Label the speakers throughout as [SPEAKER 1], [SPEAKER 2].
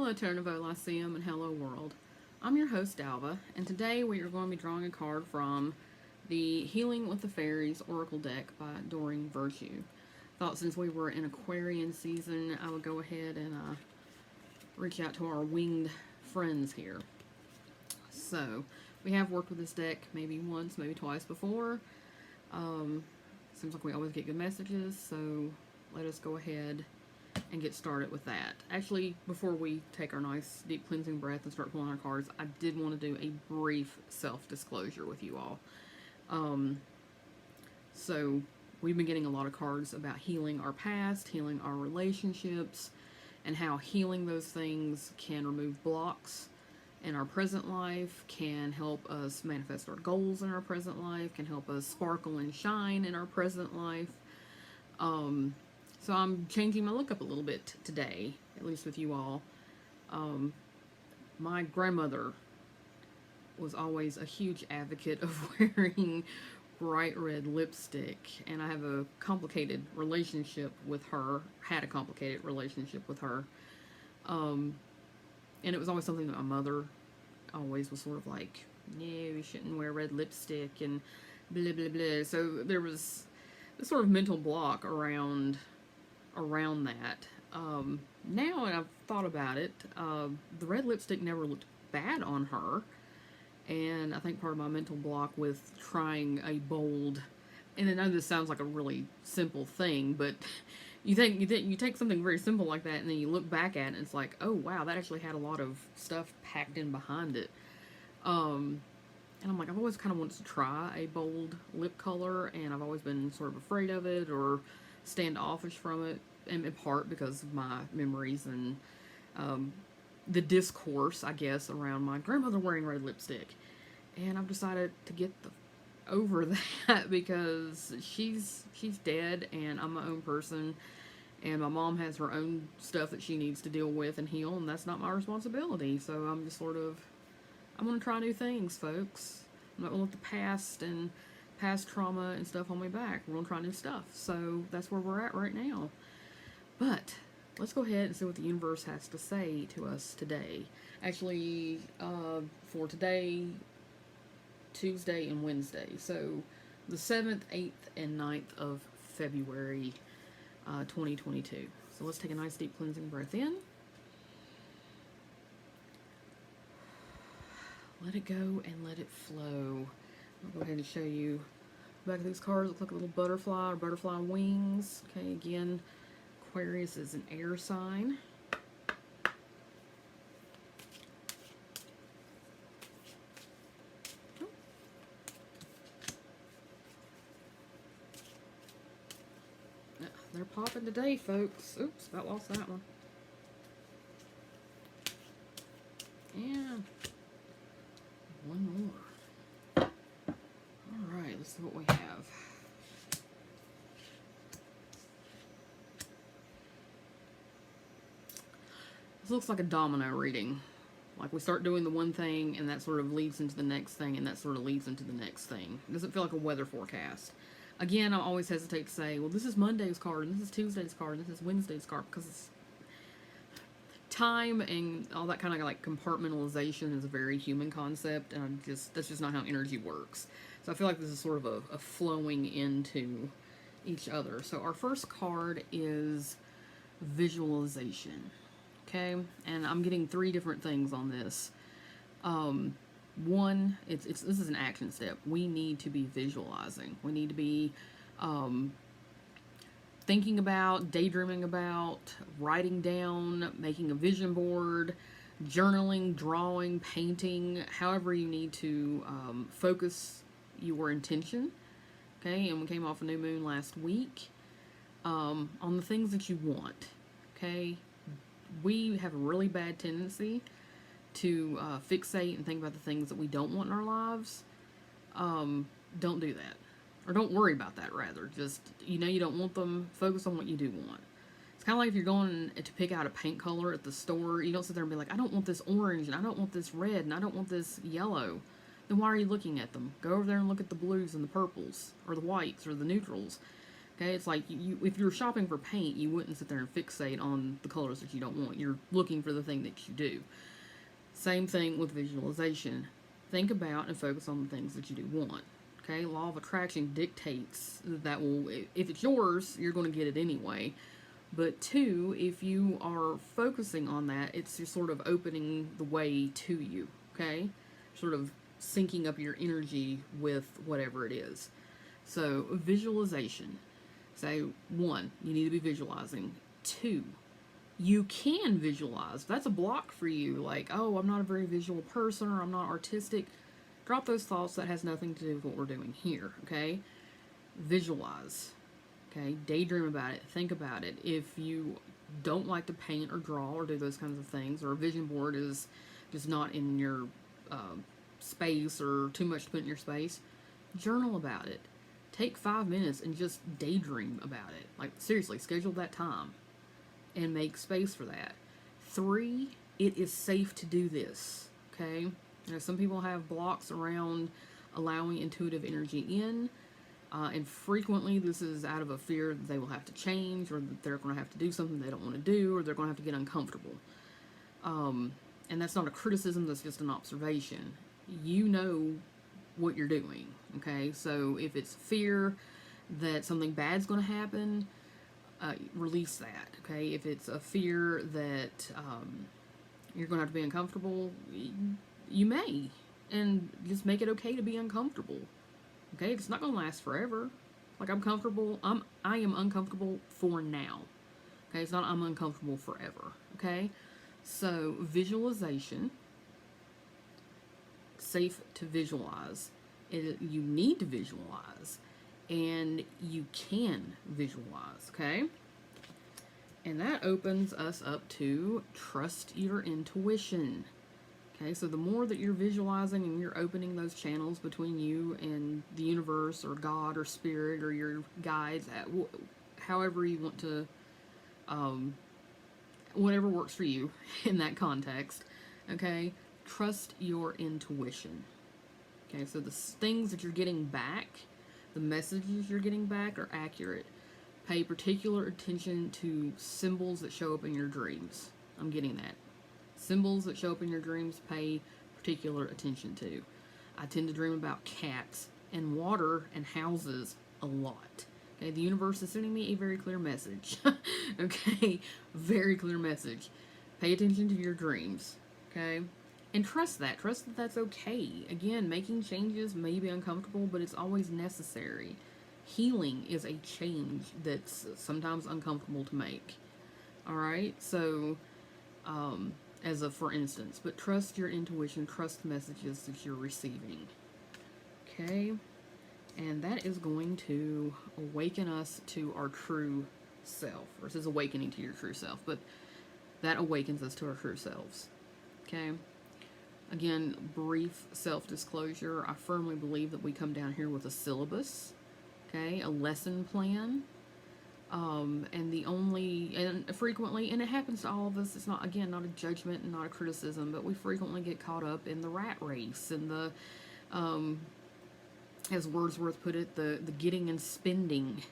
[SPEAKER 1] Hello, Turnivo Lyceum, and hello, world. I'm your host, Alva, and today we are going to be drawing a card from the Healing with the Fairies Oracle deck by Doreen Virtue. Thought since we were in Aquarian season, I would go ahead and reach out to our winged friends here. So, we have worked with this deck maybe once, maybe twice before. Seems like we always get good messages, so let us go ahead and get started with that. Actually, before we take our nice deep cleansing breath and start pulling our cards, I did want to do a brief self-disclosure with you all. So we've been getting a lot of cards about healing our past, healing our relationships, and how healing those things can remove blocks in our present life, can help us manifest our goals in our present life, can help us sparkle and shine in our present life. So I'm changing my look up a little bit today, at least with you all. My grandmother was always a huge advocate of wearing bright red lipstick, and I have a complicated relationship with her, had a complicated relationship with her. And it was always something that my mother always was sort of like, no, you shouldn't wear red lipstick, and blah, blah, blah. So there was this sort of mental block around that. Now, and I've thought about it, the red lipstick never looked bad on her, and I think part of my mental block with trying a bold, and I know this sounds like a really simple thing, but you take something very simple like that, and then you look back at it, and it's like, oh wow, that actually had a lot of stuff packed in behind it. And I'm like, I've always kind of wanted to try a bold lip color, and I've always been sort of afraid of it or standoffish from it, in part because of my memories and the discourse, I guess, around my grandmother wearing red lipstick. And I've decided to get over that because she's dead, and I'm my own person, and my mom has her own stuff that she needs to deal with and heal, and that's not my responsibility. So I'm just sort of, I'm going to try new things, folks. I'm not going to let the past trauma and stuff hold me back. We're going to try new stuff. So that's where we're at right now. But let's go ahead and see what the universe has to say to us today. Actually, for today, Tuesday and Wednesday. So the 7th, 8th, and 9th of February 2022. So let's take a nice deep cleansing breath in. Let it go and let it flow. I'll go ahead and show you the back of these cards. Look like a little butterfly or butterfly wings. Okay, again, Aquarius is an air sign. They're popping today, folks. Oops, about lost that one. And one more. Alright, let's see what we have. This looks like a domino reading. Like we start doing the one thing, and that sort of leads into the next thing, and that sort of leads into the next thing. It doesn't feel like a weather forecast. Again, I always hesitate to say, well, this is Monday's card, and this is Tuesday's card, and this is Wednesday's card, because it's time and all that kind of like compartmentalization is a very human concept, and that's just not how energy works. So I feel like this is sort of a flowing into each other. So our first card is visualization. Okay, and I'm getting 3 different things on this. One, this is an action step. We need to be visualizing. We need to be thinking about, daydreaming about, writing down, making a vision board, journaling, drawing, painting, however you need to focus your intention. Okay, and we came off a new moon last week on the things that you want. Okay, we have a really bad tendency to fixate and think about the things that we don't want in our lives. Don't do that. Or don't worry about that, rather. Just, you know you don't want them, focus on what you do want. It's kind of like if you're going to pick out a paint color at the store, you don't sit there and be like, I don't want this orange, and I don't want this red, and I don't want this yellow. Then why are you looking at them? Go over there and look at the blues and the purples, or the whites, or the neutrals. Okay, it's like if you're shopping for paint, you wouldn't sit there and fixate on the colors that you don't want. You're looking for the thing that you do. Same thing with visualization. Think about and focus on the things that you do want. Okay, law of attraction dictates that will, if it's yours, you're going to get it anyway. But two, if you are focusing on that, it's just sort of opening the way to you. Okay, sort of syncing up your energy with whatever it is. So visualization. So one, you need to be visualizing. Two, you can visualize. That's a block for you. Like, oh, I'm not a very visual person, or I'm not artistic. Drop those thoughts. That has nothing to do with what we're doing here. Okay, visualize. Okay, daydream about it. Think about it. If you don't like to paint or draw or do those kinds of things, or a vision board is just not in your space or too much to put in your space, journal about it. Take 5 minutes and just daydream about it. Like, seriously, schedule that time and make space for that. 3, it is safe to do this. Okay? You know, some people have blocks around allowing intuitive energy in. And frequently, this is out of a fear that they will have to change, or that they're going to have to do something they don't want to do, or they're going to have to get uncomfortable. And that's not a criticism, that's just an observation. You know what you're doing, okay? So if it's fear that something bad's going to happen, release that, okay? If it's a fear that you're going to have to be uncomfortable, you may. And just make it okay to be uncomfortable. Okay, it's not gonna last forever. Like, I'm comfortable. I am uncomfortable for now. Okay, it's not I'm uncomfortable forever. Okay, so visualization, safe to visualize. You need to visualize, and you can visualize. Okay, and that opens us up to trust your intuition. Okay, so the more that you're visualizing and you're opening those channels between you and the universe or God or spirit or your guides, however you want to, whatever works for you in that context, okay, trust your intuition. Okay, so the things that you're getting back, the messages you're getting back are accurate. Pay particular attention to symbols that show up in your dreams. I'm getting that. Symbols that show up in your dreams, pay particular attention to. I tend to dream about cats and water and houses a lot. Okay, the universe is sending me a very clear message. Okay, very clear message. Pay attention to your dreams. Okay, and trust that. Trust that that's okay. Again, making changes may be uncomfortable, but it's always necessary. Healing is a change that's sometimes uncomfortable to make. All right, so as a for instance, but trust your intuition, trust the messages that you're receiving. Okay, and that is going to awaken us to our true self. Or it says awakening to your true self, but that awakens us to our true selves. Okay, again, brief self-disclosure. I firmly believe that we come down here with a syllabus, okay, a lesson plan. And frequently, and it happens to all of us, it's not, again, not a judgment and not a criticism, but we frequently get caught up in the rat race and the, as Wordsworth put it, the getting and spending,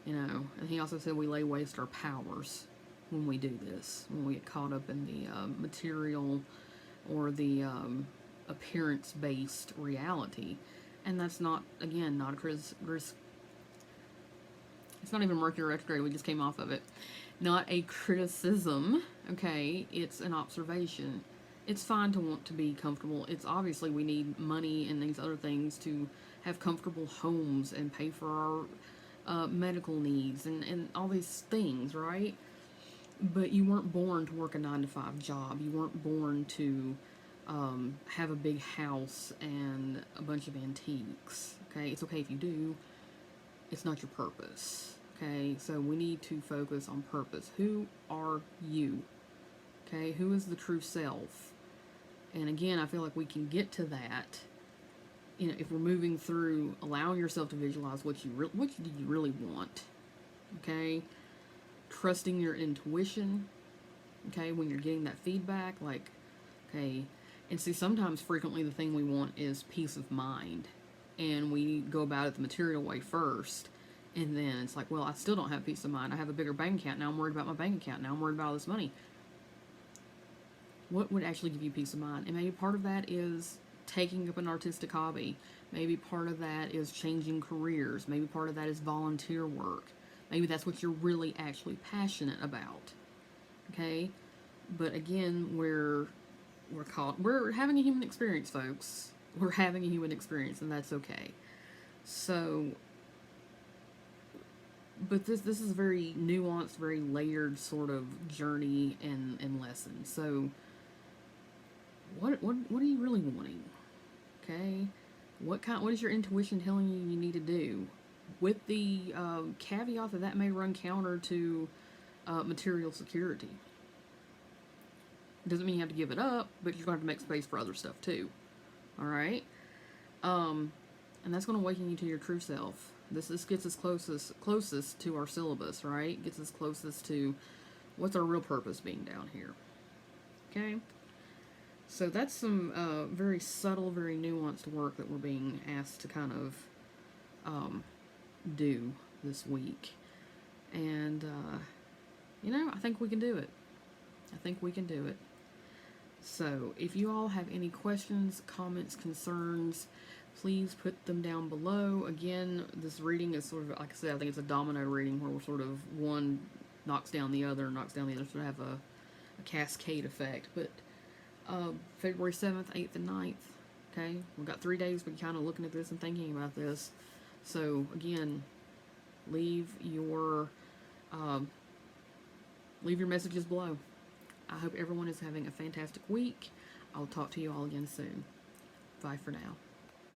[SPEAKER 1] you know, and he also said we lay waste our powers when we do this, when we get caught up in the material or the appearance-based reality. And that's not, again, not a it's not even Mercury retrograde, we just came off of it. Not a criticism, okay? It's an observation. It's fine to want to be comfortable. It's obviously we need money and these other things to have comfortable homes and pay for our medical needs and all these things, right? But you weren't born to work a 9-to-5 job. You weren't born to have a big house and a bunch of antiques, okay? It's okay if you do. It's not your purpose, okay? So we need to focus on purpose. Who are you, okay? Who is the true self? And again, I feel like we can get to that, you know, if we're moving through allowing yourself to visualize what do you really want, okay? Trusting your intuition, okay? When you're getting that feedback, like, okay, and see, sometimes frequently the thing we want is peace of mind. And we go about it the material way first, And then it's like, well, I still don't have peace of mind. I have a bigger bank account. Now I'm worried about my bank account. Now I'm worried about all this money. What would actually give you peace of mind? And maybe part of that is taking up an artistic hobby. Maybe part of that is changing careers. Maybe part of that is volunteer work. Maybe that's what you're really actually passionate about. Okay? But again, we're having a human experience, folks. We're having a human experience, and that's okay. So, but this is a very nuanced, very layered sort of journey and lesson. So, what are you really wanting? Okay, what is your intuition telling you need to do? With the caveat that may run counter to material security. Doesn't mean you have to give it up, but you're going to have to make space for other stuff too. All right, and that's going to awaken you to your true self. This gets us closest to our syllabus, right? Gets us closest to what's our real purpose being down here. Okay. So that's some very subtle, very nuanced work that we're being asked to kind of do this week. And, I think we can do it. I think we can do it. So if you all have any questions, comments, concerns, please put them down below. Again, this reading is sort of, like I said, I think it's a domino reading where we're sort of one knocks down the other, sort of have a cascade effect. But February 7th, 8th, and 9th. Okay, we've got 3 days. We're kind of looking at this and thinking about this. So again, leave your messages below. I hope everyone is having a fantastic week. I'll talk to you all again soon. Bye for now.